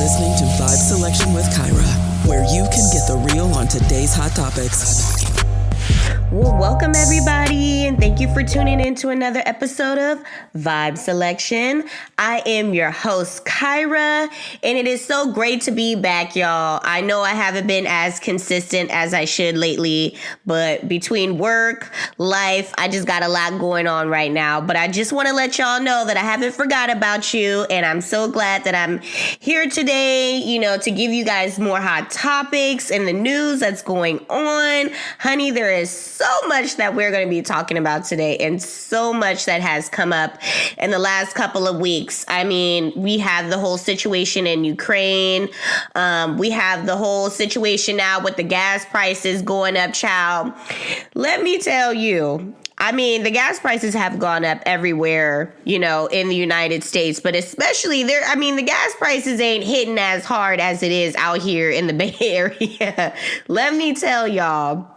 listening to Vibe Selection with Kyra, where you can get the real on today's hot topics. Well, welcome everybody, and thank you for tuning in to another episode of Vibe Selection. I am your host, Kyra, and it is so great to be back, y'all. I know I haven't been as consistent as I should lately, but between work, life, I just got a lot going on right now. But I just want to let y'all know that I haven't forgot about you, and I'm so glad that I'm here today, to give you guys more hot topics and the news that's going on. Honey, there is so much that we're going to be talking about today, and so much that has come up in the last couple of weeks. I mean, we have the whole situation in Ukraine. We have the whole situation now with the gas prices going up, child. Let me tell you, I mean, the gas prices have gone up everywhere, in the United States, but especially there. I mean, the gas prices ain't hitting as hard as it is out here in the Bay Area. Let me tell y'all.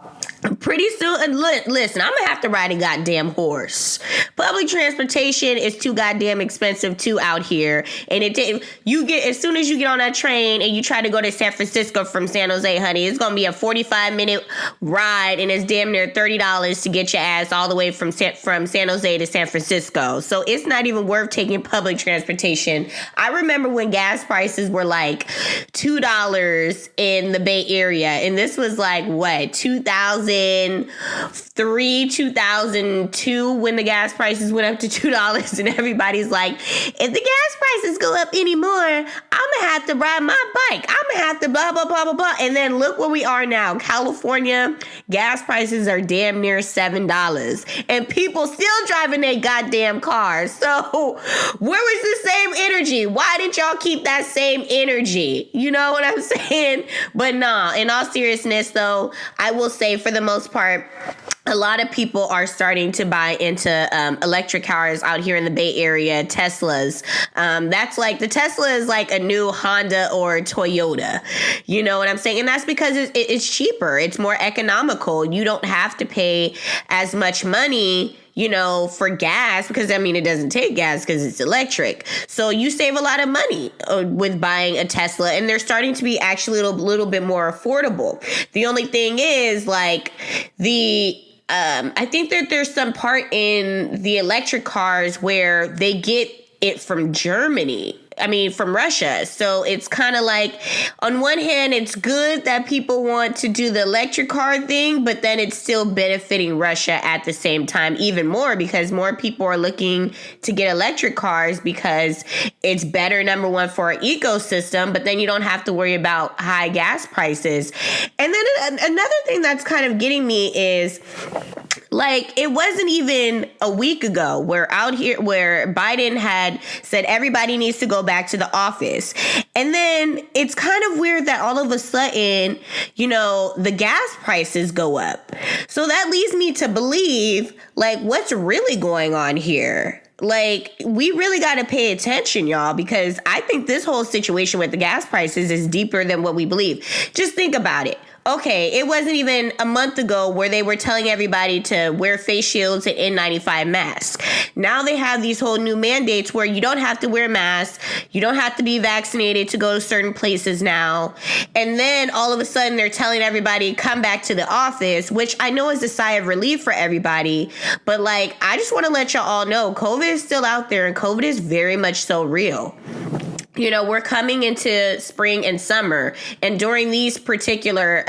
Pretty soon, and listen, I'm gonna have to ride a goddamn horse. Public transportation is too goddamn expensive too out here, and you get as soon as you get on that train and you try to go to San Francisco from San Jose, honey, it's gonna be a 45-minute ride, and it's damn near $30 to get your ass all the way from San Jose to San Francisco. So it's not even worth taking public transportation. I remember when gas prices were like $2 in the Bay Area, and this was like what 2003, 2002, when the gas prices went up to $2, and everybody's like, if the gas prices go up anymore, I'm gonna have to ride my bike. I'm gonna have to blah, blah, blah, blah, blah. And then look where we are now. California, gas prices are damn near $7, and people still driving their goddamn cars. So where was the same energy? Why didn't y'all keep that same energy? You know what I'm saying? But nah, in all seriousness though, I will say for the most part, a lot of people are starting to buy into electric cars out here in the Bay Area, Teslas. That's like, the Tesla is like a new Honda or Toyota. You know what I'm saying? And that's because it's cheaper. It's more economical. You don't have to pay as much money, for gas, because it doesn't take gas because it's electric. So you save a lot of money with buying a Tesla, and they're starting to be actually a little bit more affordable. The only thing is like I think that there's some part in the electric cars where they get it from from Russia. So it's kind of like, on one hand, it's good that people want to do the electric car thing, but then it's still benefiting Russia at the same time even more, because more people are looking to get electric cars because it's better, number one, for our ecosystem, but then you don't have to worry about high gas prices. And then another thing that's kind of getting me is, like, it wasn't even a week ago where Biden had said everybody needs to go back to the office. And then it's kind of weird that all of a sudden, the gas prices go up. So that leads me to believe, like, what's really going on here? Like, we really got to pay attention, y'all, because I think this whole situation with the gas prices is deeper than what we believe. Just think about it. Okay, it wasn't even a month ago where they were telling everybody to wear face shields and N95 masks. Now they have these whole new mandates where you don't have to wear masks. You don't have to be vaccinated to go to certain places now. And then all of a sudden they're telling everybody come back to the office, which I know is a sigh of relief for everybody. But like, I just want to let y'all all know COVID is still out there, and COVID is very much so real. We're coming into spring and summer, and during these particular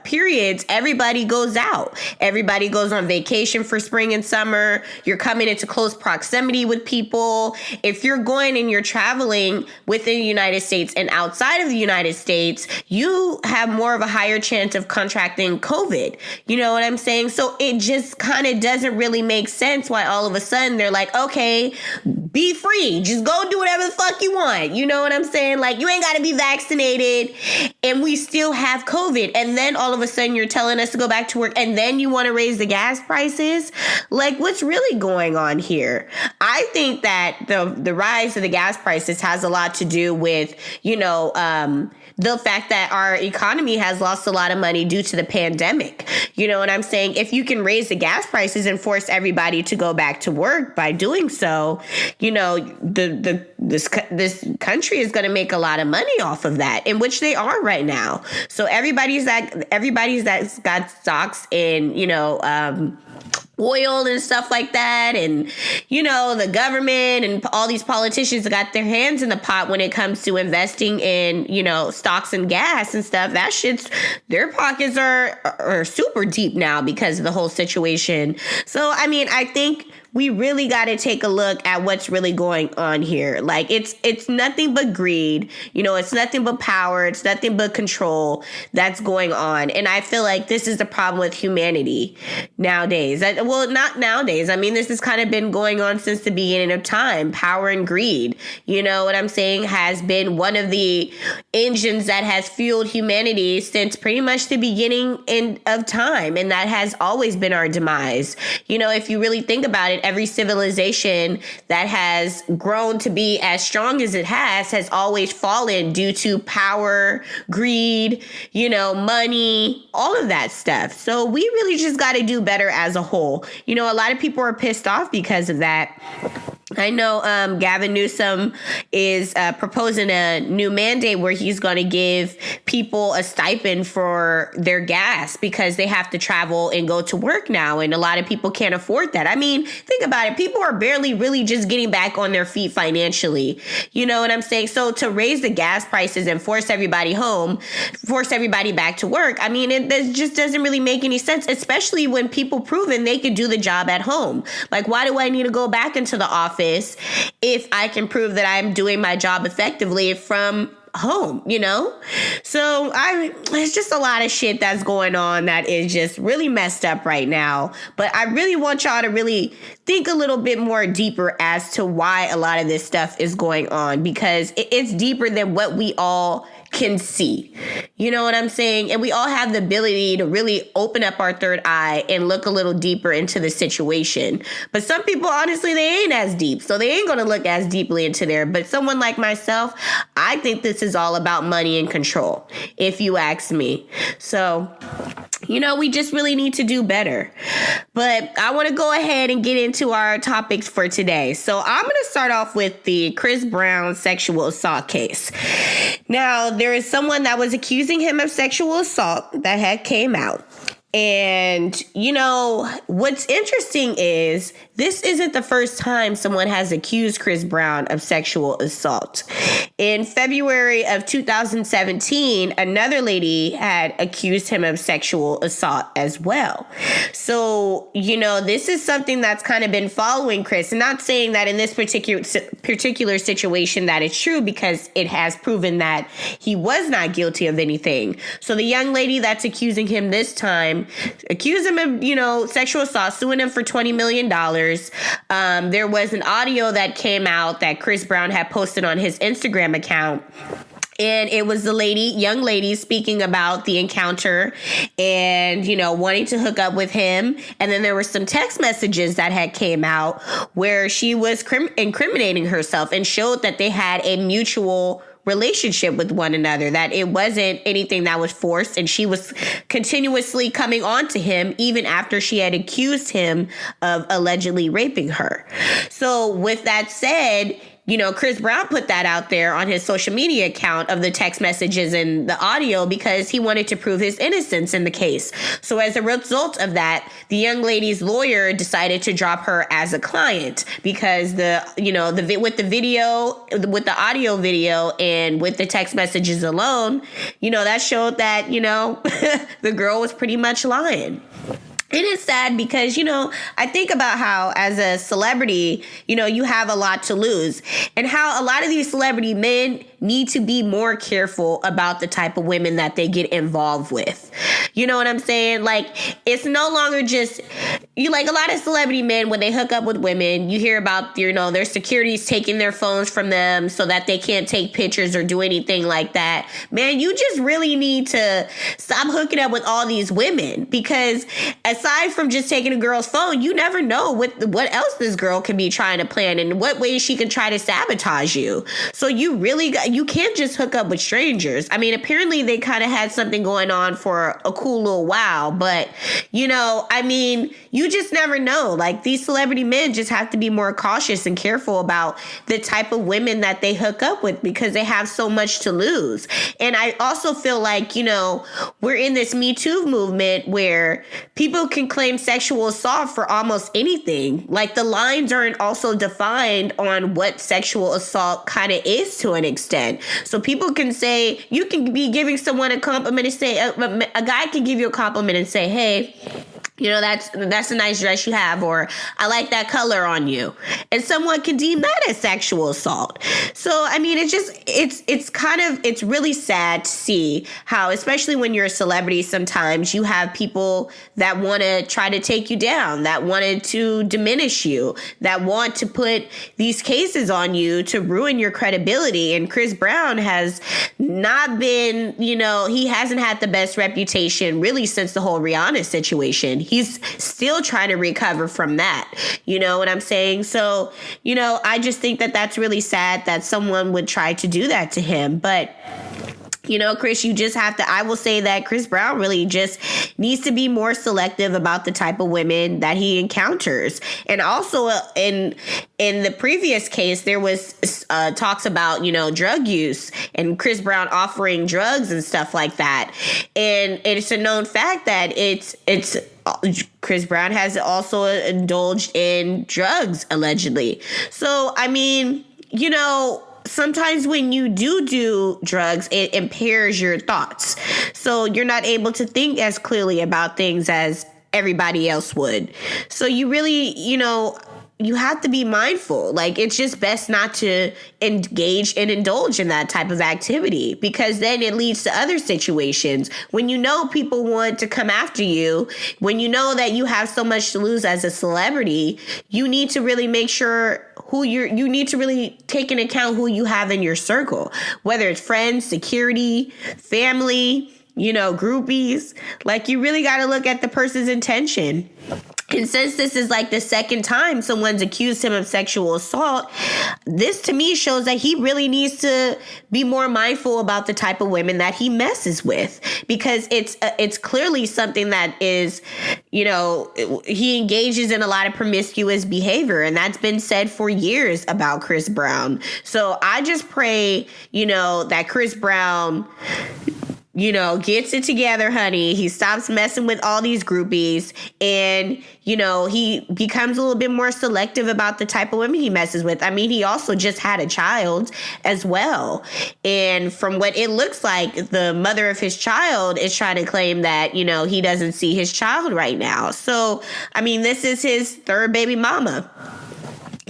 periods, everybody goes out. Everybody goes on vacation for spring and summer. You're coming into close proximity with people. If you're going and you're traveling within the United States and outside of the United States, you have more of a higher chance of contracting COVID. You know what I'm saying? So it just kind of doesn't really make sense why all of a sudden they're like, okay, be free. Just go do whatever the fuck you want. You know what I'm saying? Like, you ain't got to be vaccinated, and we still have COVID. And then all of a sudden you're telling us to go back to work, and then you want to raise the gas prices. Like, what's really going on here? I think that the rise of the gas prices has a lot to do with, the fact that our economy has lost a lot of money due to the pandemic. You know what I'm saying? If you can raise the gas prices and force everybody to go back to work by doing so, this country is going to make a lot of money off of that, in which they are right now. So everybody's that's got stocks in, oil and stuff like that, and the government and all these politicians got their hands in the pot when it comes to investing in stocks and gas and stuff. That shit's, their pockets are super deep now because of the whole situation. So I mean, I think we really got to take a look at what's really going on here. Like, it's nothing but greed. It's nothing but power. It's nothing but control that's going on. And I feel like this is the problem with humanity nowadays. Well, not nowadays. I mean, this has kind of been going on since the beginning of time. Power and greed, what I'm saying, has been one of the engines that has fueled humanity since pretty much the beginning of time. And that has always been our demise. If you really think about it, every civilization that has grown to be as strong as it has always fallen due to power, greed, money, all of that stuff. So we really just got to do better as a whole. A lot of people are pissed off because of that. I know Gavin Newsom is proposing a new mandate where he's going to give people a stipend for their gas because they have to travel and go to work now. And a lot of people can't afford that. I mean, think about it. People are barely really just getting back on their feet financially. You know what I'm saying? So to raise the gas prices and force everybody back to work, I mean, it just doesn't really make any sense, especially when people proven they could do the job at home. Like, why do I need to go back into the office if I can prove that I'm doing my job effectively from home, So it's just a lot of shit that's going on that is just really messed up right now. But I really want y'all to really think a little bit more deeper as to why a lot of this stuff is going on, because it's deeper than what we all can see. You know what I'm saying? And we all have the ability to really open up our third eye and look a little deeper into the situation. But some people, honestly, they ain't as deep. So they ain't going to look as deeply into there. But someone like myself, I think this is all about money and control, if you ask me. So, we just really need to do better. But I want to go ahead and get into our topics for today. So I'm going to start off with the Chris Brown sexual assault case. Now, there is someone that was accusing him of sexual assault that had came out. And, what's interesting is this isn't the first time someone has accused Chris Brown of sexual assault. In February of 2017, another lady had accused him of sexual assault as well. So, this is something that's kind of been following Chris. I'm not saying that in this particular situation that it's true, because it has proven that he was not guilty of anything. So the young lady that's accusing him this time accused him of, sexual assault, suing him for $20 million. There was an audio that came out that Chris Brown had posted on his Instagram account. And it was the young lady speaking about the encounter and, wanting to hook up with him. And then there were some text messages that had came out where she was incriminating herself and showed that they had a mutual relationship with one another, that it wasn't anything that was forced, and she was continuously coming on to him even after she had accused him of allegedly raping her. So with that said, Chris Brown put that out there on his social media account of the text messages and the audio because he wanted to prove his innocence in the case. So as a result of that, the young lady's lawyer decided to drop her as a client because with the audio video and with the text messages alone, that showed that, the girl was pretty much lying. It is sad because, I think about how as a celebrity, you have a lot to lose, and how a lot of these celebrity men need to be more careful about the type of women that they get involved with. You know what I'm saying? Like, it's no longer just, you like a lot of celebrity men, when they hook up with women, you hear about, you know, their security's taking their phones from them so that they can't take pictures or do anything like that. Man, you just really need to stop hooking up with all these women, because aside from just taking a girl's phone, you never know what else this girl can be trying to plan and what ways she can try to sabotage you. So you can't just hook up with strangers. I mean, apparently they kind of had something going on for a cool little while, but, you know, I mean, you just never know. Like, these celebrity men just have to be more cautious and careful about the type of women that they hook up with, because they have so much to lose. And I also feel like, you know, we're in this Me Too movement where people can claim sexual assault for almost anything. Like, the lines aren't also defined on what sexual assault kind of is to an extent. So people can say, you can be giving someone a compliment and say, a guy can give you a compliment and say, hey, you know, that's a nice dress you have, or I like that color on you. And someone can deem that as sexual assault. So, I mean, it's really sad to see how, especially when you're a celebrity, sometimes you have people that want to try to take you down, that wanted to diminish you, that want to put these cases on you to ruin your credibility. And Chris Brown has not been, you know, he hasn't had the best reputation really since the whole Rihanna situation. He's still trying to recover from that. You know what I'm saying? So, you know, I just think that that's really sad that someone would try to do that to him. But, you know, Chris, you just have to, I will say that Chris Brown really just needs to be more selective about the type of women that he encounters. And also in the previous case, there was talks about, you know, drug use and Chris Brown offering drugs and stuff like that. And it's a known fact that it's Chris Brown has also indulged in drugs, allegedly. So, I mean, you know, sometimes when you do drugs, it impairs your thoughts. So you're not able to think as clearly about things as everybody else would. So you really, you know, you have to be mindful. Like, it's just best not to engage and indulge in that type of activity, because then it leads to other situations. When you know people want to come after you, when you know that you have so much to lose as a celebrity, you need to really make sure you need to really take into account who you have in your circle, whether it's friends, security, family, you know, groupies. Like, you really got to look at the person's intention. And since this is like the second time someone's accused him of sexual assault, this to me shows that he really needs to be more mindful about the type of women that he messes with, because it's clearly something that is, you know, he engages in a lot of promiscuous behavior, and that's been said for years about Chris Brown. So I just pray, you know, that Chris Brown, you know, gets it together, honey. He stops messing with all these groupies, and, you know, he becomes a little bit more selective about the type of women he messes with. I mean, he also just had a child as well. And from what it looks like, the mother of his child is trying to claim that, you know, he doesn't see his child right now. So, I mean, this is his third baby mama.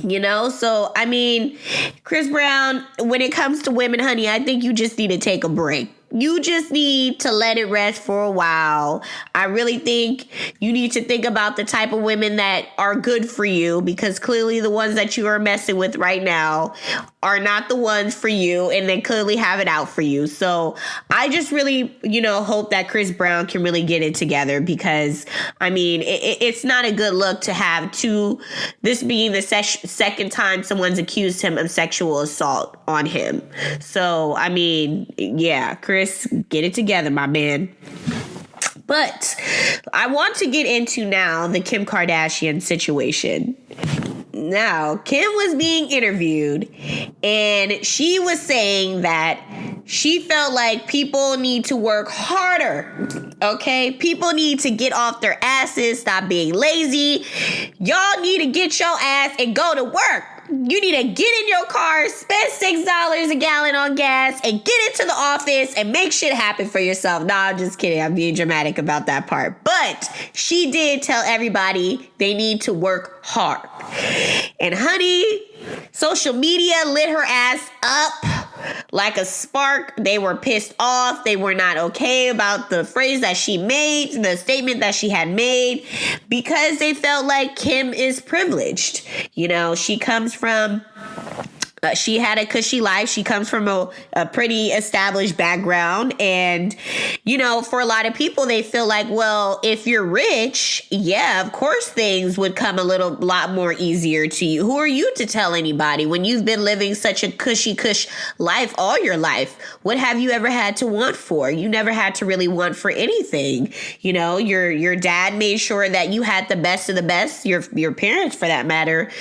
You know, so, I mean, Chris Brown, when it comes to women, honey, I think you just need to take a break. You just need to let it rest for a while. I really think you need to think about the type of women that are good for you, because clearly the ones that you are messing with right now are not the ones for you, and they clearly have it out for you. So I just really, you know, hope that Chris Brown can really get it together, because, I mean, it's not a good look to have this being the second time someone's accused him of sexual assault on him. So, I mean, yeah, Chris, get it together, my man. But I want to get into now the Kim Kardashian situation. Now, Kim was being interviewed, and she was saying that she felt like people need to work harder, okay? People need to get off their asses, stop being lazy. Y'all need to get your ass and go to work. You need to get in your car, spend $6 a gallon on gas, and get into the office and make shit happen for yourself. Nah, I'm just kidding. I'm being dramatic about that part. But she did tell everybody they need to work hard. And honey, social media lit her ass up like a spark. They were pissed off. They were not okay about the phrase that she made, the statement that she had made, because they felt like Kim is privileged. You know, she comes from... she had a cushy life. She comes from a pretty established background. And, you know, for a lot of people, they feel like, well, if you're rich, yeah, of course things would come a lot more easier to you. Who are you to tell anybody when you've been living such a cushy life all your life? What have you ever had to want for? You never had to really want for anything. You know, your dad made sure that you had the best of the best. Your parents, for that matter,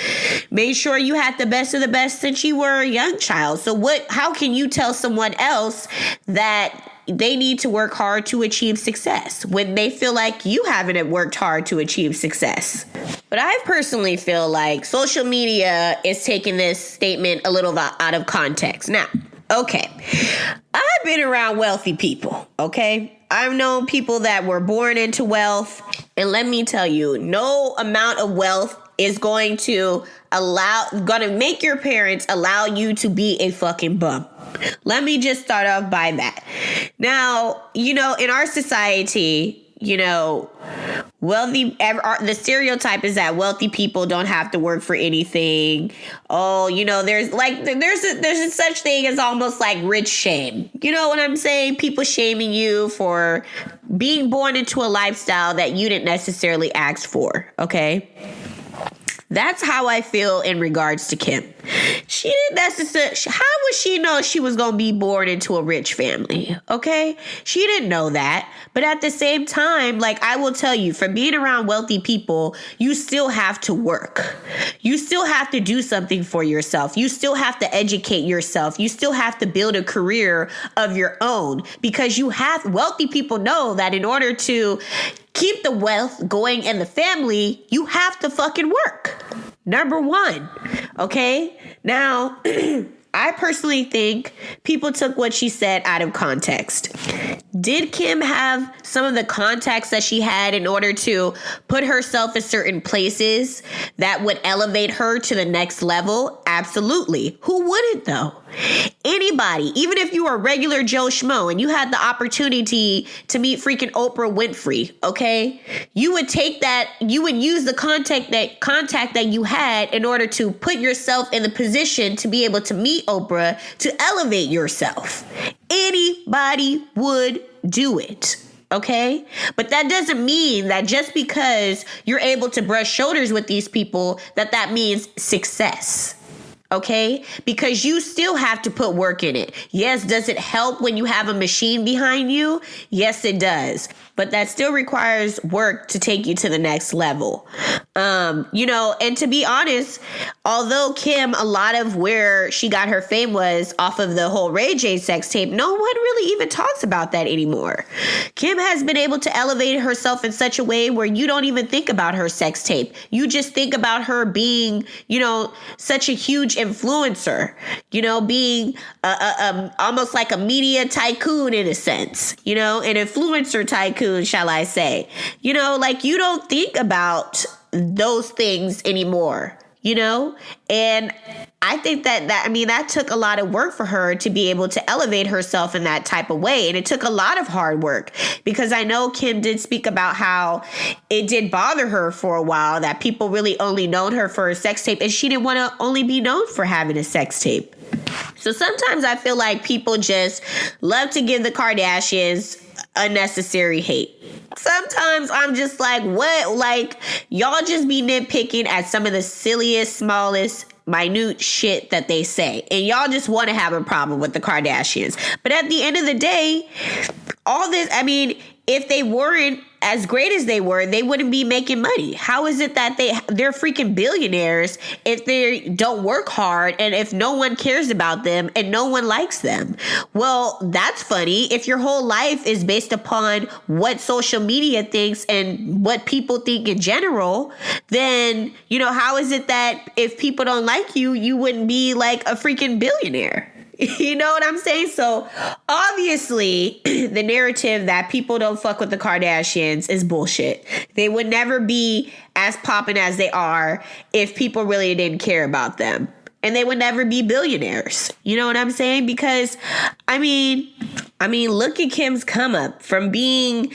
made sure you had the best of the best since you were a young child. So how can you tell someone else that they need to work hard to achieve success when they feel like you haven't worked hard to achieve success? But I personally feel like social media is taking this statement a little out of context. Now, okay, I've been around wealthy people, okay? I've known people that were born into wealth, and let me tell you, no amount of wealth is going to make your parents allow you to be a fucking bum. Let me just start off by that. Now, you know, in our society, you know, the stereotype is that wealthy people don't have to work for anything. Oh, you know, there's a such thing as almost like rich shame. You know what I'm saying? People shaming you for being born into a lifestyle that you didn't necessarily ask for. Okay. That's how I feel in regards to Kim. She didn't necessarily... How would she know she was going to be born into a rich family? Okay? She didn't know that. But at the same time, like, I will tell you, for being around wealthy people, you still have to work. You still have to do something for yourself. You still have to educate yourself. You still have to build a career of your own, because wealthy people know that in order to keep the wealth going in the family, you have to fucking work. Number one. Okay? Now, I personally think people took what she said out of context. Did Kim have some of the contacts that she had in order to put herself in certain places that would elevate her to the next level? Absolutely. Who wouldn't, though? Anybody, even if you were a regular Joe Schmo and you had the opportunity to meet freaking Oprah Winfrey, okay? You would take that, you would use the contact that you had in order to put yourself in the position to be able to meet Oprah, to elevate yourself. Anybody would do it. Okay? But that doesn't mean that just because you're able to brush shoulders with these people, that means success. Okay? Because you still have to put work in it. Yes, does it help when you have a machine behind you? Yes, it does. But that still requires work to take you to the next level. You know, and to be honest, although Kim, a lot of where she got her fame was off of the whole Ray J sex tape, no one really even talks about that anymore. Kim has been able to elevate herself in such a way where you don't even think about her sex tape. You just think about her being, you know, such a huge influencer, you know, being almost like a media tycoon in a sense, you know, an influencer tycoon, shall I say. You know, like, you don't think about those things anymore, you know? And I think that took a lot of work for her to be able to elevate herself in that type of way. And it took a lot of hard work, because I know Kim did speak about how it did bother her for a while that people really only known her for a sex tape, and she didn't want to only be known for having a sex tape. So sometimes I feel like people just love to give the Kardashians unnecessary hate. Sometimes I'm just like, what? Like, y'all just be nitpicking at some of the silliest, smallest, minute shit that they say. And y'all just want to have a problem with the Kardashians. But at the end of the day, all this, I mean, if they weren't as great as they were, they wouldn't be making money. How is it that they're freaking billionaires if they don't work hard and if no one cares about them and no one likes them? Well, that's funny. If your whole life is based upon what social media thinks and what people think in general, then, you know, how is it that if people don't like you, you wouldn't be like a freaking billionaire? You know what I'm saying? So obviously the narrative that people don't fuck with the Kardashians is bullshit. They would never be as poppin' as they are if people really didn't care about them. and they would never be billionaires. You know what I'm saying? Because, I mean, look at Kim's come up from being,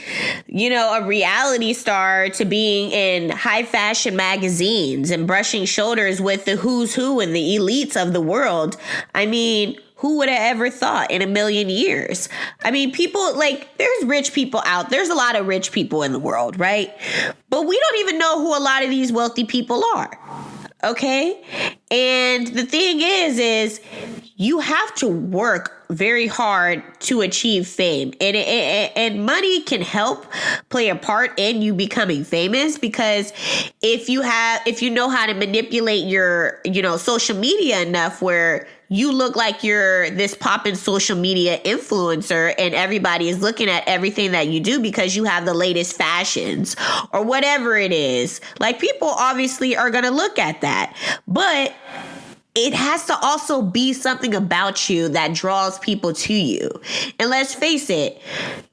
a reality star to being in high fashion magazines and brushing shoulders with the who's who and the elites of the world. I mean, who would have ever thought in a million years? I mean, people, there's rich people out. There's a lot of rich people in the world, right? But we don't even know who a lot of these wealthy people are. Okay? And the thing is you have to work very hard to achieve fame. And money can help play a part in you becoming famous, because if you know how to manipulate your, social media enough where you look like you're this poppin' social media influencer and everybody is looking at everything that you do because you have the latest fashions or whatever it is. Like, people obviously are going to look at that. But it has to also be something about you that draws people to you. And let's face it,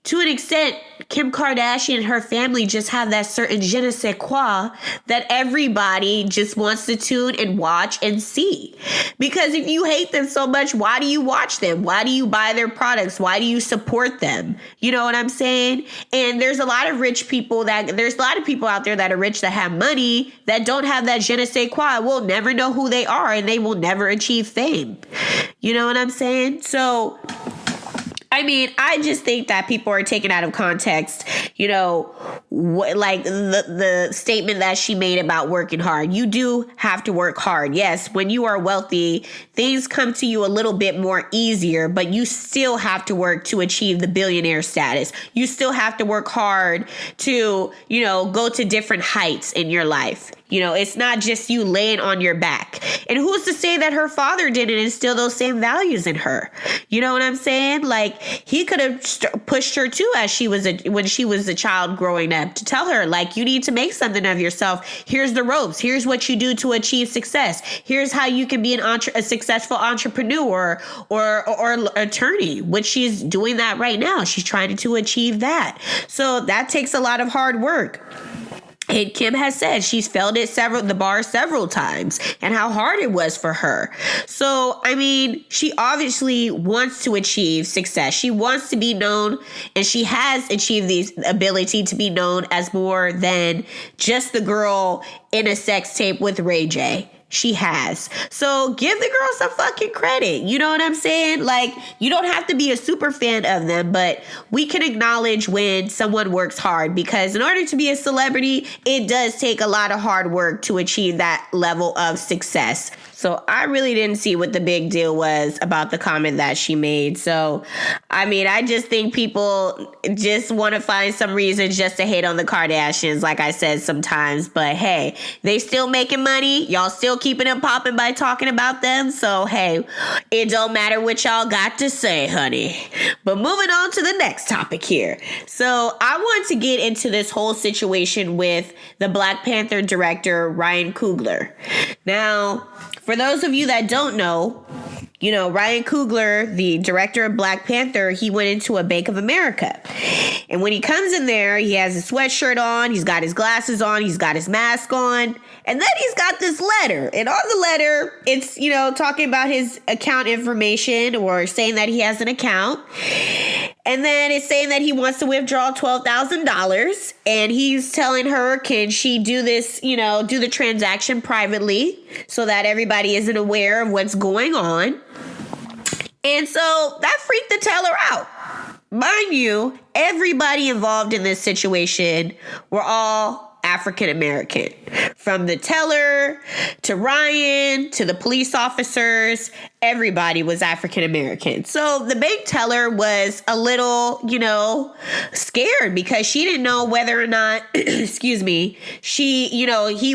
to an extent, Kim Kardashian and her family just have that certain je ne sais quoi that everybody just wants to tune and watch and see. Because if you hate them so much, why do you watch them? Why do you buy their products? Why do you support them? You know what I'm saying? And there's a lot of people out there that are rich that have money that don't have that je ne sais quoi. We'll never know who they are, and they will never achieve fame. You know what I'm saying? So, I mean, I just think that people are taken out of context, like the statement that she made about working hard. You do have to work hard. Yes, when you are wealthy, things come to you a little bit more easier, but you still have to work to achieve the billionaire status. You still have to work hard to, go to different heights in your life. It's not just you laying on your back. And who's to say that her father didn't instill those same values in her? You know what I'm saying? Like, he could have pushed her too when she was a child growing up, to tell her, like, you need to make something of yourself. Here's the ropes. Here's what you do to achieve success. Here's how you can be a successful entrepreneur or attorney, which she's doing that right now. She's trying to achieve that. So that takes a lot of hard work. And Kim has said she's failed at the bar several times, and how hard it was for her. So, I mean, she obviously wants to achieve success. She wants to be known, and she has achieved the ability to be known as more than just the girl in a sex tape with Ray J. She has. So give the girl some fucking credit. You know what I'm saying? Like, you don't have to be a super fan of them, but we can acknowledge when someone works hard, because in order to be a celebrity, it does take a lot of hard work to achieve that level of success. So I really didn't see what the big deal was about the comment that she made. So, I mean, I just think people just want to find some reason just to hate on the Kardashians, like I said sometimes. But hey, they still making money. Y'all still keeping it popping by talking about them. So, hey, it don't matter what y'all got to say, honey. But moving on to the next topic here. So I want to get into this whole situation with the Black Panther director, Ryan Coogler. Now, for those of you that don't know, Ryan Coogler, the director of Black Panther, he went into a Bank of America. And when he comes in there, he has a sweatshirt on, he's got his glasses on, he's got his mask on, and then he's got this letter. And on the letter, it's, talking about his account information, or saying that he has an account. And then it's saying that he wants to withdraw $12,000. And he's telling her, can she do this, do the transaction privately so that everybody isn't aware of what's going on. And so that freaked the teller out. Mind you, everybody involved in this situation were all African American. From the teller to Ryan to the police officers, everybody was African American. So the bank teller was a little, scared, because she didn't know whether or not, he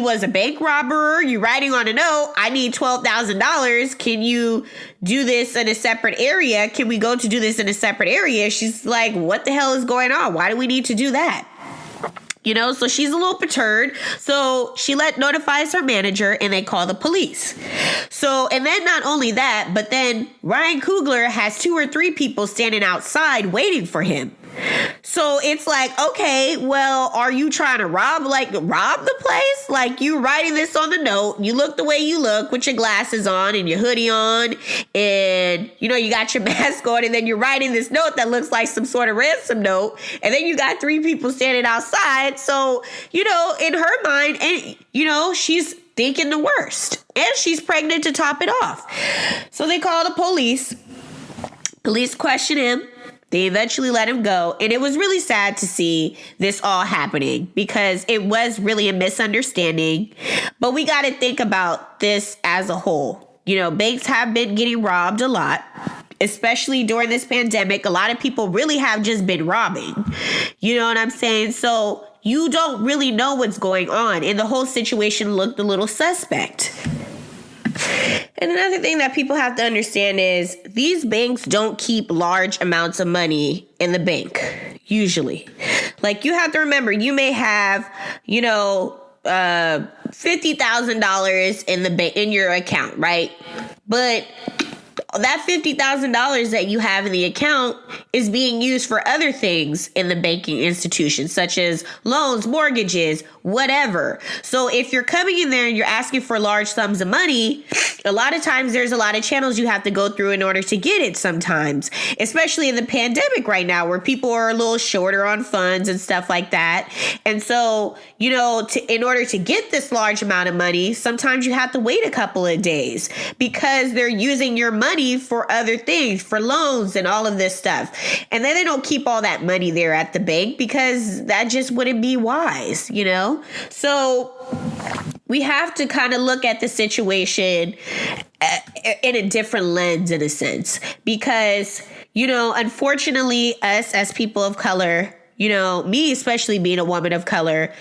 was a bank robber. You're writing on a note, I need $12,000. Can you do this in a separate area? Can we go to do this in a separate area? She's like, what the hell is going on? Why do we need to do that? So she's a little perturbed. So she notifies her manager, and they call the police. So, and then not only that, but then Ryan Coogler has 2 or 3 people standing outside waiting for him. So it's like, okay, well, are you trying to rob the place? Like, you writing this on the note, you look the way you look with your glasses on and your hoodie on, and, you know, you got your mask on, and then you're writing this note that looks like some sort of ransom note, and then you got 3 people standing outside. So, you know, in her mind, and, you know, she's thinking the worst, and she's pregnant to top it off. So they call the police. Police question him. They eventually let him go. And it was really sad to see this all happening because it was really a misunderstanding. But we got to think about this as a whole. You know, banks have been getting robbed a lot, especially during this pandemic. A lot of people really have just been robbing. You know what I'm saying? So you don't really know what's going on. And the whole situation looked a little suspect. And another thing that people have to understand is these banks don't keep large amounts of money in the bank, usually. Like, you have to remember, you may have, you know, $50,000 in your account, right? But that $50,000 that you have in the account is being used for other things in the banking institution, such as loans, mortgages, whatever. So if you're coming in there and you're asking for large sums of money, a lot of times there's a lot of channels you have to go through in order to get it sometimes, especially in the pandemic right now where people are a little shorter on funds and stuff like that. And so, you know, in order to get this large amount of money, sometimes you have to wait a couple of days because they're using your money for other things, for loans and all of this stuff. And then they don't keep all that money there at the bank because that just wouldn't be wise, you know? So we have to kind of look at the situation in a different lens, in a sense, because, you know, unfortunately, us as people of color, you know, me, especially being a woman of color,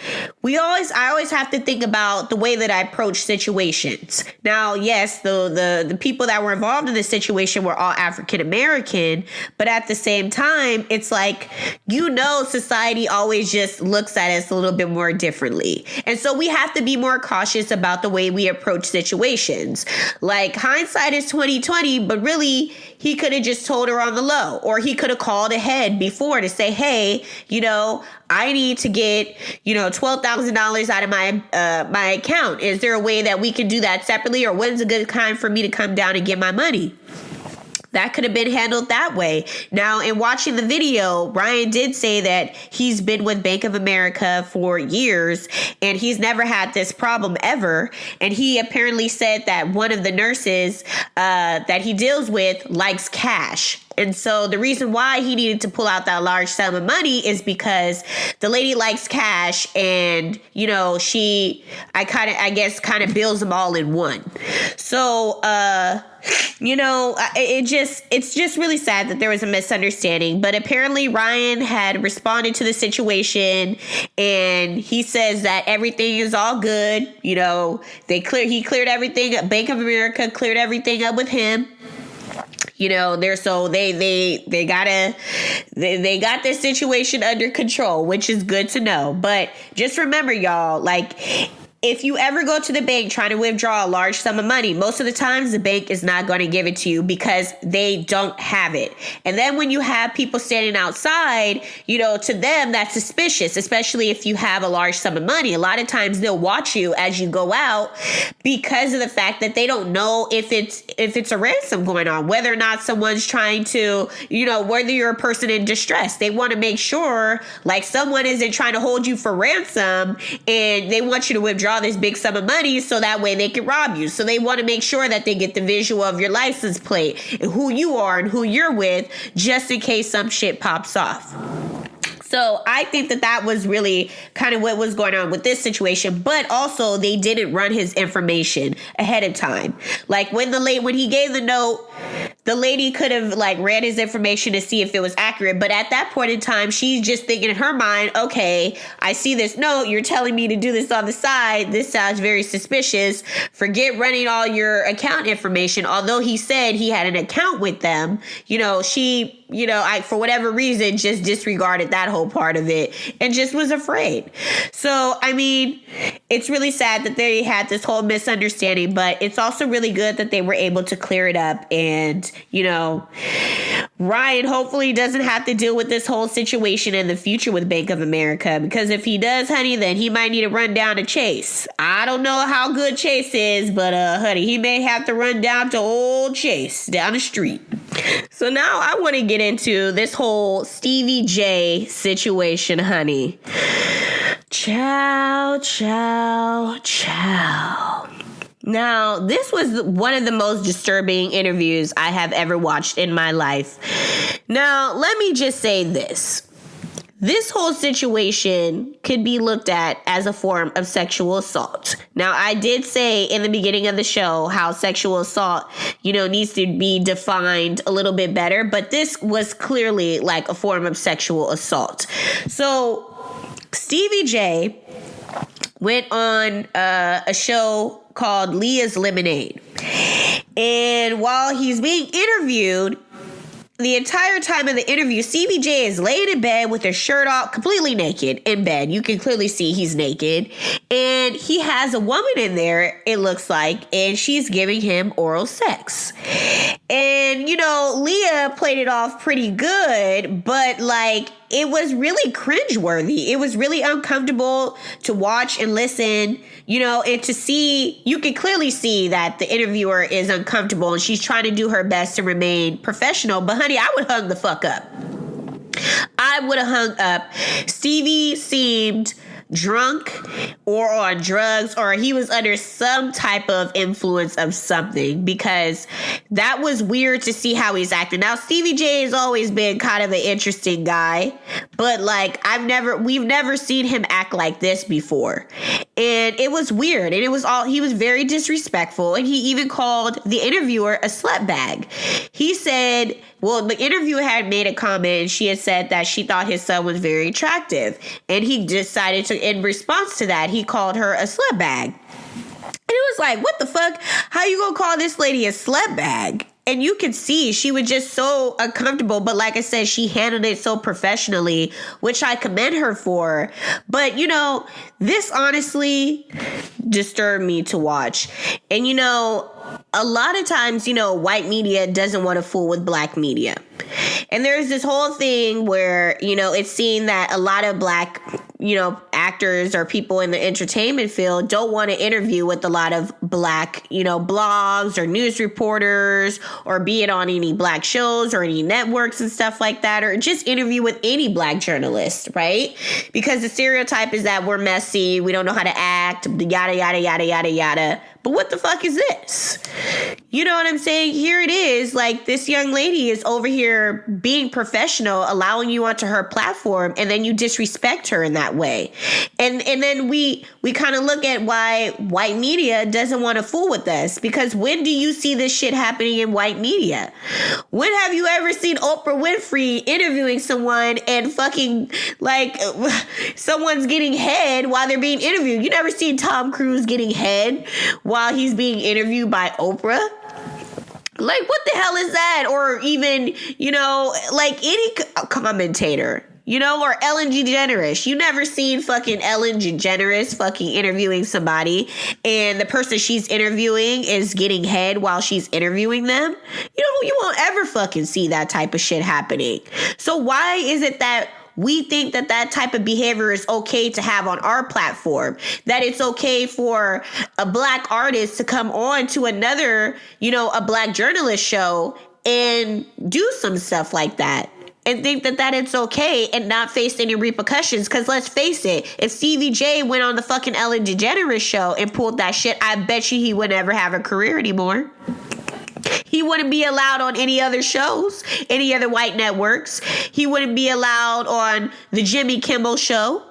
I always have to think about the way that I approach situations. Now, yes, the people that were involved in this situation were all African American, but at the same time, it's like, you know, society always just looks at us a little bit more differently. And so we have to be more cautious about the way we approach situations. Like, hindsight is 20/20, but really, he could have just told her on the low, or he could have called ahead before to say, hey, you know, I need to get, you know, $12,000 out of my account. Is there a way that we can do that separately? Or when's a good time for me to come down and get my money? That could have been handled that way. Now, in watching the video, Ryan did say that he's been with Bank of America for years and he's never had this problem ever. And he apparently said that one of the nurses that he deals with likes cash. And so the reason why he needed to pull out that large sum of money is because the lady likes cash and, you know, I guess bills them all in one. So, you know, it's just really sad that there was a misunderstanding. But apparently Ryan had responded to the situation and he says that everything is all good. You know, he cleared everything up. Bank of America cleared everything up with him. You know, they got this situation under control, which is good to know. But just remember, y'all, like, if you ever go to the bank trying to withdraw a large sum of money, most of the times the bank is not going to give it to you because they don't have it. And then when you have people standing outside, you know, to them, that's suspicious, especially if you have a large sum of money. A lot of times they'll watch you as you go out because of the fact that they don't know if it's a ransom going on, whether or not someone's trying to, you know, whether you're a person in distress. They want to make sure, like, someone isn't trying to hold you for ransom and they want you to withdraw this big sum of money so that way they can rob you. So they want to make sure that they get the visual of your license plate and who you are and who you're with, just in case some shit pops off. So I think that was really kind of what was going on with this situation. But also, they didn't run his information ahead of time. Like, when he gave the note, the lady could have, like, ran his information to see if it was accurate. But at that point in time, she's just thinking in her mind, okay, I see this note. You're telling me to do this on the side. This sounds very suspicious. Forget running all your account information. Although he said he had an account with them, you know, she, you know, for whatever reason, just disregarded that whole part of it and just was afraid. So, I mean, it's really sad that they had this whole misunderstanding, but it's also really good that they were able to clear it up and, you know, Ryan hopefully doesn't have to deal with this whole situation in the future with Bank of America, because if he does, honey, then he might need to run down to Chase. I don't know how good Chase is, but honey, he may have to run down to old Chase down the street. So now I want to get into this whole Stevie J situation, honey. Ciao, ciao, ciao. Now, this was one of the most disturbing interviews I have ever watched in my life. Now, let me just say this. This whole situation could be looked at as a form of sexual assault. Now, I did say in the beginning of the show how sexual assault, needs to be defined a little bit better, but this was clearly like a form of sexual assault. So, Stevie J went on a show called Leah's Lemonade. And while he's being interviewed, the entire time of the interview, Stevie J is laying in bed with his shirt off, completely naked in bed. You can clearly see he's naked. And he has a woman in there, it looks like, and she's giving him oral sex. And, Leah played it off pretty good, but it was really cringeworthy. It was really uncomfortable to watch and listen, and to see. You can clearly see that the interviewer is uncomfortable and she's trying to do her best to remain professional. But honey, I would hung the fuck up. I would have hung up. Stevie seemed drunk or on drugs, or he was under some type of influence of something, because that was weird to see how he's acting. Now, Stevie J has always been kind of an interesting guy, but we've never seen him act like this before. And it was weird. And he was very disrespectful. And he even called the interviewer a slut bag. He said, the interviewer had made a comment, and she had said that she thought his son was very attractive. And he decided to, in response to that, he called her a slut bag. And it was like, what the fuck? How you gonna call this lady a slut bag? And you could see she was just so uncomfortable. But like I said, she handled it so professionally, which I commend her for. But, this honestly disturbed me to watch. And, a lot of times, white media doesn't want to fool with black media. And there's this whole thing where, it's seen that a lot of black, actors or people in the entertainment field don't want to interview with a lot of black, blogs or news reporters, or be it on any black shows or any networks and stuff like that, or just interview with any black journalist, right? Because the stereotype is that we're messy, we don't know how to act, yada, yada, yada, yada, yada. But what the fuck is this? You know what I'm saying? Here it is. This young lady is over here being professional, allowing you onto her platform, and then you disrespect her in that way. And then we kind of look at why white media doesn't want to fool with us. Because when do you see this shit happening in white media? When have you ever seen Oprah Winfrey interviewing someone and fucking someone's getting head while they're being interviewed? You never seen Tom Cruise getting head while he's being interviewed by Oprah? What the hell is that? Or even, any commentator, or Ellen DeGeneres. You never seen fucking Ellen DeGeneres fucking interviewing somebody and the person she's interviewing is getting head while she's interviewing them? You won't ever fucking see that type of shit happening. So why is it that we think that type of behavior is okay to have on our platform? That it's okay for a black artist to come on to another, a black journalist show and do some stuff like that, and think that it's okay and not face any repercussions? Because let's face it, if Stevie J went on the fucking Ellen DeGeneres show and pulled that shit, I bet you he would never have a career anymore. He wouldn't be allowed on any other shows, any other white networks. He wouldn't be allowed on the Jimmy Kimmel show.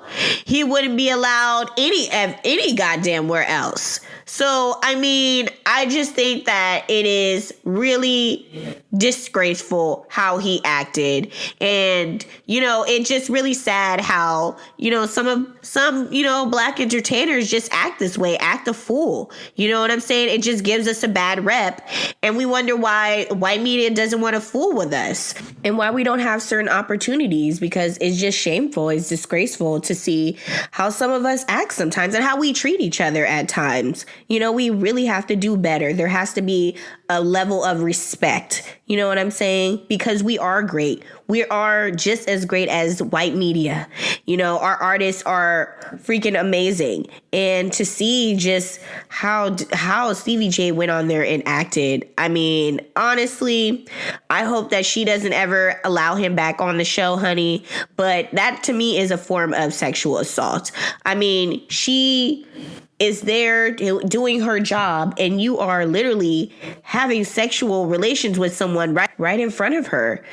He wouldn't be allowed any goddamn where else. So, I just think that it is really disgraceful how he acted. And, it's just really sad how, some black entertainers just act this way, act a fool. You know what I'm saying? It just gives us a bad rep. And we wonder why white media doesn't want to fool with us and why we don't have certain opportunities, because it's just shameful. It's disgraceful to see how some of us act sometimes and how we treat each other at times. We really have to do better. There has to be a level of respect. You know what I'm saying? Because we are great. We are just as great as white media. You know, our artists are freaking amazing. And to see just how Stevie J went on there and acted, I mean, honestly, I hope that she doesn't ever allow him back on the show, honey. But that to me is a form of sexual assault. I mean, she is there doing her job, and you are literally having sexual relations with someone right in front of her.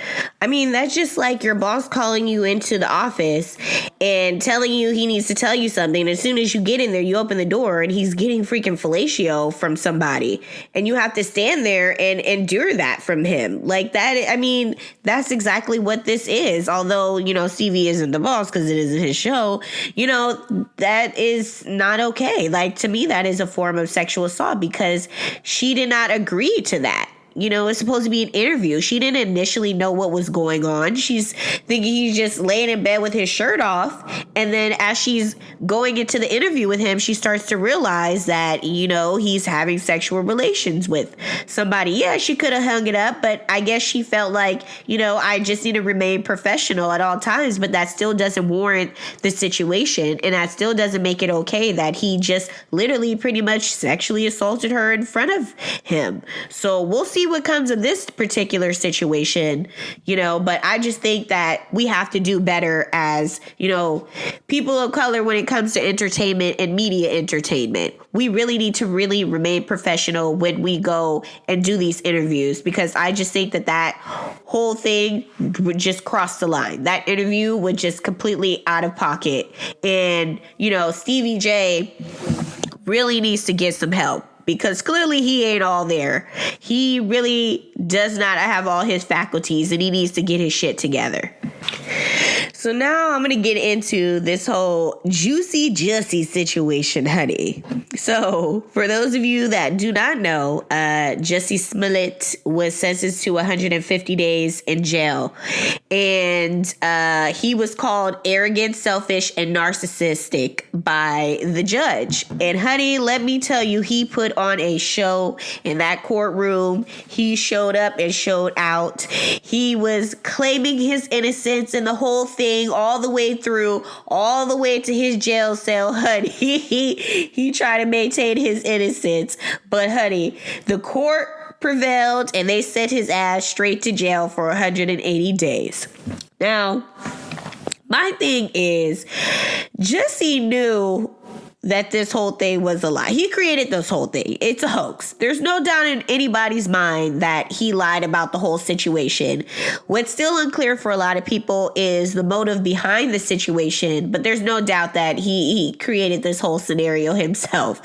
I mean, that's just like your boss calling you into the office and telling you he needs to tell you something. As soon as you get in there, you open the door and he's getting freaking fellatio from somebody, and you have to stand there and endure that from him. Like that, I mean, that's exactly what this is. Although, you know, Stevie isn't the boss because it isn't his show, you know, that is not okay. Like, to me, that is a form of sexual assault because she did not agree to that. You know, it's supposed to be an interview. She didn't initially know what was going on. She's thinking he's just laying in bed with his shirt off. And then as she's going into the interview with him, she starts to realize that, you know, he's having sexual relations with somebody. Yeah, she could have hung it up, but I guess she felt like, you know, I just need to remain professional at all times. But that still doesn't warrant the situation. And that still doesn't make it okay that he just literally pretty much sexually assaulted her in front of him. So we'll see what comes of this particular situation, you know, but I just think that we have to do better as, you know, people of color when it comes to entertainment and media entertainment. We really need to really remain professional when we go and do these interviews, because I just think that whole thing would just cross the line. That interview would just completely out of pocket. And, you know, Stevie J really needs to get some help, because clearly he ain't all there. He really does not have all his faculties, and he needs to get his shit together. So now I'm going to get into this whole Jussie situation, honey. So for those of you that do not know, Jussie Smollett was sentenced to 150 days in jail. And he was called arrogant, selfish, and narcissistic by the judge. And honey, let me tell you, he put on a show in that courtroom. He showed up and showed out. He was claiming his innocence and the whole thing all the way through, all the way to his jail cell, honey. He tried to maintain his innocence. But honey, the court prevailed and they sent his ass straight to jail for 180 days. Now, my thing is, Jussie knew that this whole thing was a lie. He created this whole thing. It's a hoax. There's no doubt in anybody's mind that he lied about the whole situation. What's still unclear for a lot of people is the motive behind the situation, but there's no doubt that he created this whole scenario himself.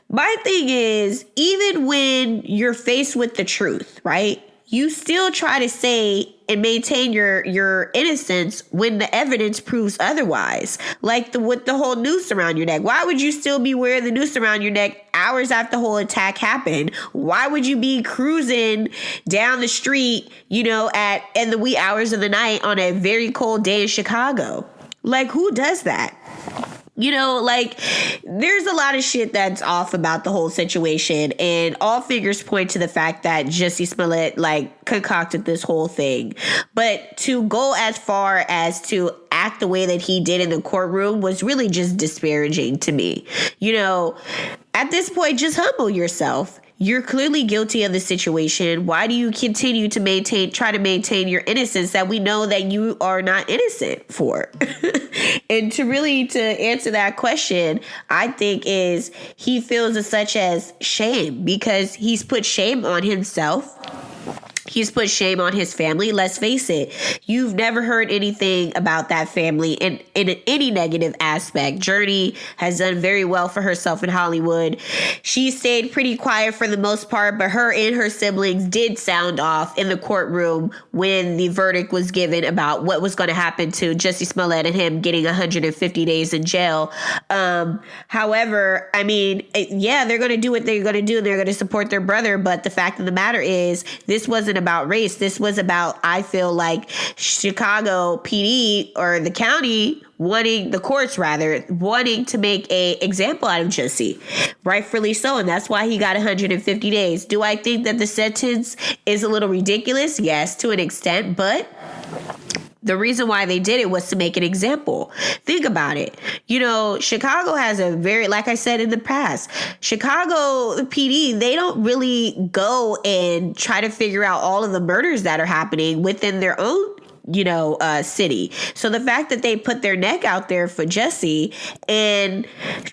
My thing is, even when you're faced with the truth, right, you still try to say and maintain your innocence when the evidence proves otherwise. Like with the whole noose around your neck. Why would you still be wearing the noose around your neck hours after the whole attack happened? Why would you be cruising down the street, you know, in the wee hours of the night on a very cold day in Chicago? Like, who does that? You know, like, there's a lot of shit that's off about the whole situation, and all fingers point to the fact that Jussie Smollett, like, concocted this whole thing. But to go as far as to act the way that he did in the courtroom was really just disparaging to me. You know, at this point, just humble yourself. You're clearly guilty of the situation. Why do you continue to try to maintain your innocence that we know that you are not innocent for? And to answer that question, I think is he feels as such as shame, because he's put shame on himself. He's put shame on his family. Let's face it. You've never heard anything about that family in any negative aspect. Journey has done very well for herself in Hollywood. She stayed pretty quiet for the most part, but her and her siblings did sound off in the courtroom when the verdict was given about what was going to happen to Jussie Smollett and him getting 150 days in jail. However, I mean, yeah, they're going to do what they're going to do, and they're going to support their brother. But the fact of the matter is, this wasn't about race. This was about, I feel like, Chicago PD or the county wanting to make a example out of Jussie. Rightfully so, and that's why he got 150 days. Do I think that the sentence is a little ridiculous? Yes, to an extent, but the reason why they did it was to make an example. Think about it. You know, Chicago has a very, like I said in the past, Chicago PD, they don't really go and try to figure out all of the murders that are happening within their own city. So the fact that they put their neck out there for Jussie and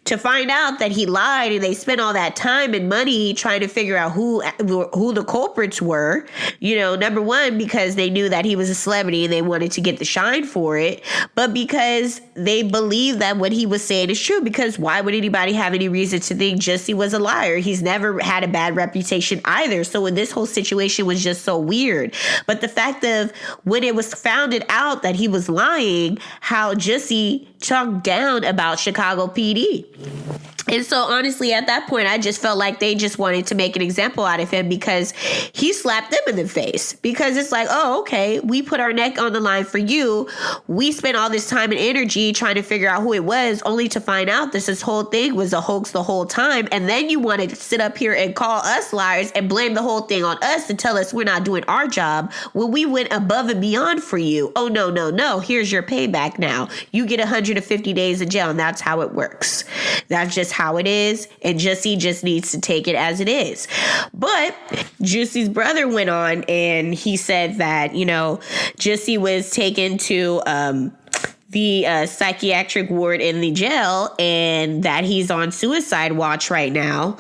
to find out that he lied and they spent all that time and money trying to figure out who the culprits were, number one, because they knew that he was a celebrity and they wanted to get the shine for it, but because they believe that what he was saying is true, because why would anybody have any reason to think Jussie was a liar? He's never had a bad reputation either. So when this whole situation was just so weird. But the fact of when it was founded out that he was lying, how Jussie talked down about Chicago PD. And so honestly, at that point, I just felt like they just wanted to make an example out of him because he slapped them in the face. Because it's like, oh, okay, we put our neck on the line for you. We spent all this time and energy trying to figure out who it was, only to find out this whole thing was a hoax the whole time. And then you wanted to sit up here and call us liars and blame the whole thing on us and tell us we're not doing our job when we went above and beyond for you. Oh, no. Here's your payback now. You get 150 days in jail, and that's how it works. That's just how it is, and Jussie just needs to take it as it is. But Jussie's brother went on and he said that, Jussie was taken to the psychiatric ward in the jail and that he's on suicide watch right now,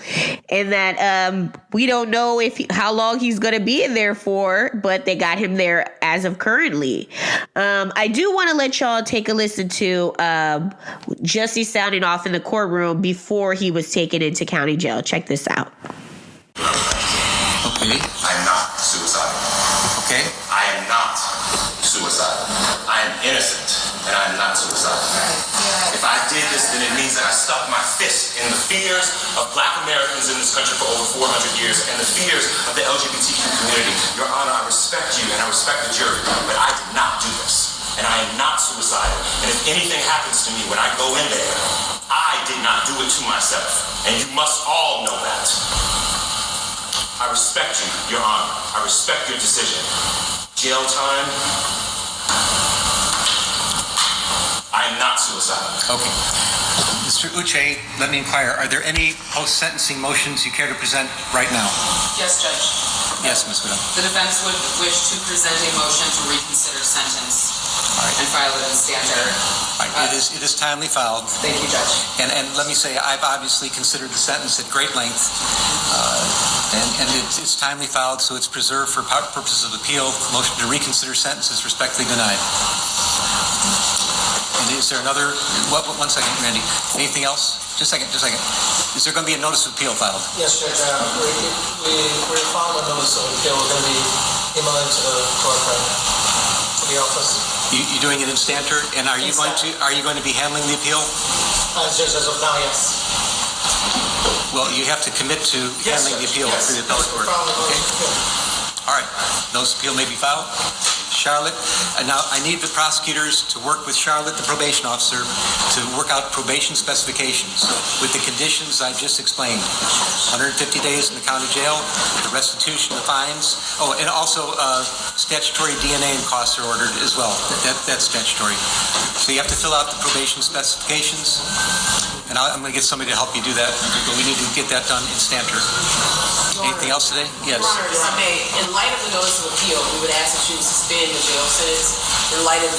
and that we don't know how long he's going to be in there for, but they got him there as of currently. I do want to let y'all take a listen to Jussie sounding off in the courtroom before he was taken into county jail. Check this out. Okay. I'm not suicidal. Okay. I am not suicidal. I am innocent, and I am not suicidal. If I did this, then it means that I stuck my fist in the fears of Black Americans in this country for over 400 years and the fears of the LGBTQ community. Your Honor, I respect you and I respect the jury, but I did not do this. And I am not suicidal. And if anything happens to me when I go in there, I did not do it to myself. And you must all know that. I respect you, Your Honor. I respect your decision. Jail time. I am not suicidal. Okay. Mr. Uche, let me inquire, are there any post-sentencing motions you care to present right now? Yes, Judge. Yes, Ms. Widow. The defense would wish to present a motion to reconsider sentence and file it in standard. All right. It is timely filed. Thank you, Judge. And let me say, I've obviously considered the sentence at great length, and it's timely filed, so it's preserved for purposes of appeal. Motion to reconsider sentence is respectfully denied. And is there another? One second, Randy. Anything else? Just a second. Is there going to be a notice of appeal filed? Yes, Judge. We're filing a notice of appeal. We're going to be emailing to the court, to the office. You're doing it in Stanter, and are you going to be handling the appeal? Judge, as of now, yes. Well, you have to commit to handling the appeal through the appellate court. Okay. All right. Notice of appeal may be filed. Charlotte, and now I need the prosecutors to work with Charlotte, the probation officer, to work out probation specifications with the conditions I just explained. 150 days in the county jail, the restitution, the fines. Oh, and also statutory DNA and costs are ordered as well. That's statutory. So you have to fill out the probation specifications, and I'm going to get somebody to help you do that, but we need to get that done in Stanter. Anything else today? Yes. Your Honor, if I may, in light of the notice of appeal, we would ask that you suspend the jail sentence in light of the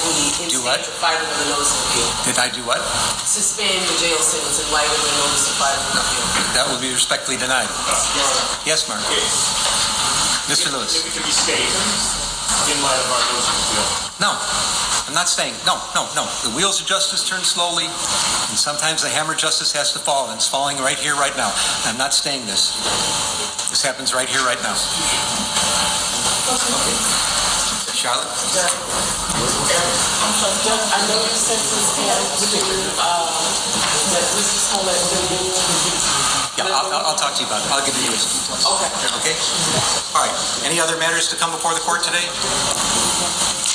filing of the notice of appeal. Did I do what? Suspend the jail sentence in light of the notice of filing of the appeal. That will be respectfully denied. Yes, Mark. Mr. Lewis. If it can be stayed in light of our notice of appeal. No, I'm not staying. No. The wheels of justice turn slowly, and sometimes the hammer of justice has to fall, and it's falling right here, right now. I'm not staying this. This happens right here, right now. Okay. Charlotte? I know your sentence has to Jussie Smollett. Yeah, I'll talk to you about it. I'll give you those details. Okay. All right. Any other matters to come before the court today?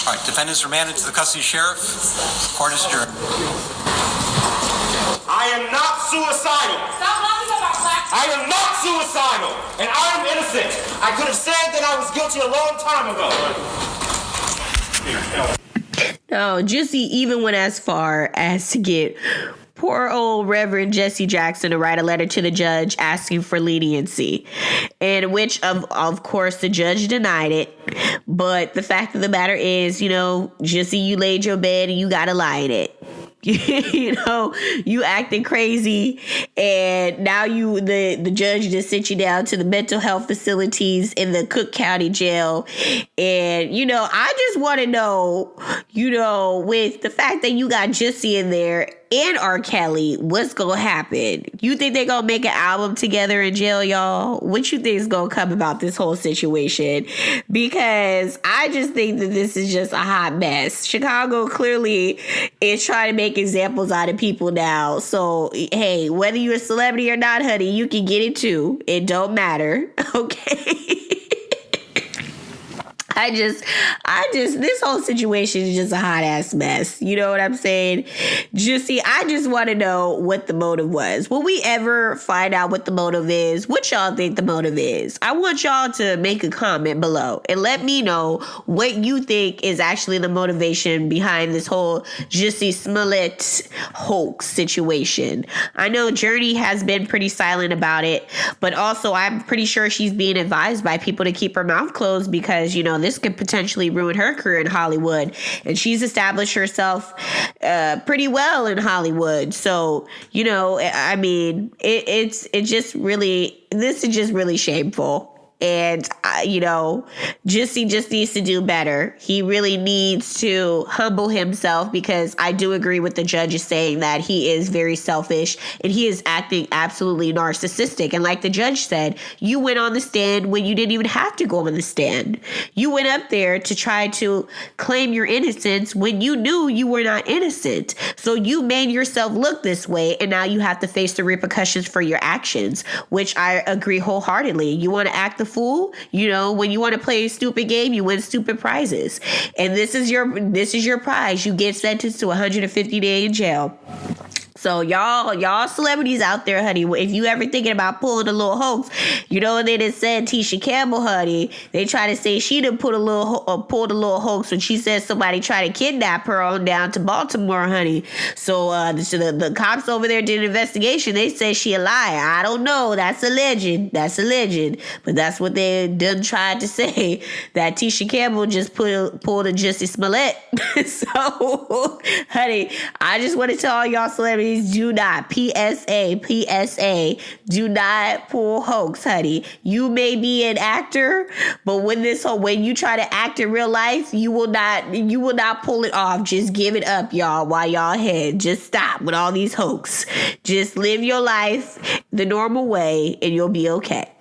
All right. Defendants remanded to the custody of sheriff. Court is adjourned. I am not suicidal. Stop laughing about black. I am not suicidal, and I am innocent. I could have said that I was guilty a long time ago. No, Jussie even went as far as to get poor old Reverend Jesse Jackson to write a letter to the judge asking for leniency, in which, of course, the judge denied it. But the fact of the matter is, Jussie, you laid your bed and you got to lie in it. You acting crazy, and now the judge just sent you down to the mental health facilities in the Cook County Jail. And I just want to know, with the fact that you got Jussie in there and R. Kelly, what's gonna happen? You think they're gonna make an album together in jail, y'all? What you think is gonna come about this whole situation? Because I just think that this is just a hot mess. Chicago clearly is trying to make examples out of people now. So, hey, whether you're a celebrity or not, honey, you can get it too. It don't matter, okay? This whole situation is just a hot ass mess. You know what I'm saying? Jussie, I just want to know what the motive was. Will we ever find out what the motive is? What y'all think the motive is? I want y'all to make a comment below and let me know what you think is actually the motivation behind this whole Jussie Smollett hoax situation. I know Journey has been pretty silent about it, but also I'm pretty sure she's being advised by people to keep her mouth closed because, this could potentially ruin her career in Hollywood. And she's established herself pretty well in Hollywood. So, this is just really shameful. And, Jussie just needs to do better. He really needs to humble himself because I do agree with the judges saying that he is very selfish and he is acting absolutely narcissistic. And like the judge said, you went on the stand when you didn't even have to go on the stand. You went up there to try to claim your innocence when you knew you were not innocent. So you made yourself look this way, and now you have to face the repercussions for your actions, which I agree wholeheartedly. You want to act the fool, when you want to play a stupid game, you win stupid prizes, and this is your prize. You get sentenced to 150 days in jail. So y'all celebrities out there, honey, if you ever thinking about pulling a little hoax, they done said Tisha Campbell, honey, they try to say she done pulled a little hoax when she said somebody tried to kidnap her on down to Baltimore, honey. So the cops over there did an investigation. They said she a liar. I don't know. That's a legend. But that's what they done tried to say, that Tisha Campbell just pulled a Jussie Smollett. So, honey, I just want to tell all y'all celebrities, do not, PSA, do not pull hoax, honey. You may be an actor, but when you try to act in real life, you will not pull it off. Just give it up, y'all, while y'all ahead. Just stop with all these hoax. Just live your life the normal way and you'll be okay.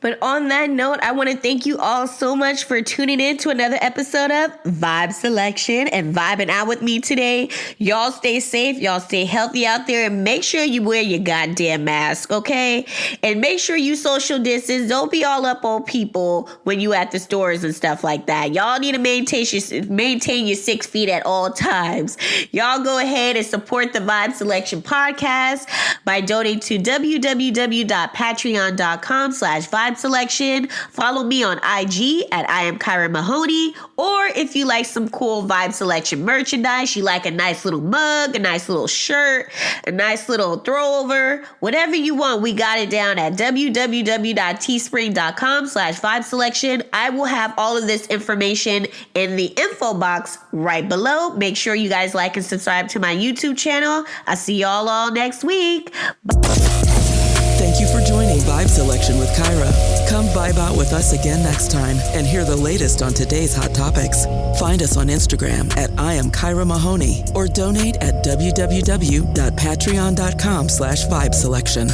But on that note, I want to thank you all so much for tuning in to another episode of Vibe Selection and vibing out with me today. Y'all stay safe. Y'all stay healthy out there, and make sure you wear your goddamn mask, okay? And make sure you social distance. Don't be all up on people when you at the stores and stuff like that. Y'all need to maintain your 6 feet at all times. Y'all go ahead and support the Vibe Selection podcast by donating to www.patreon.com/Vibe Selection. Follow me on IG at I am Kyra Mahoney. Or if you like some cool Vibe Selection merchandise, you like a nice little mug, a nice little shirt, a nice little throwover, whatever you want, we got it down at www.teespring.com/Vibe Selection. I will have all of this information in the info box right below. Make sure you guys like and subscribe to my YouTube channel. I'll see y'all all next week. Bye. Thank you for joining Vibe Selection with Kyra. Come vibe out with us again next time and hear the latest on today's hot topics. Find us on Instagram at I am Kyra Mahoney or donate at www.patreon.com/Vibe Selection.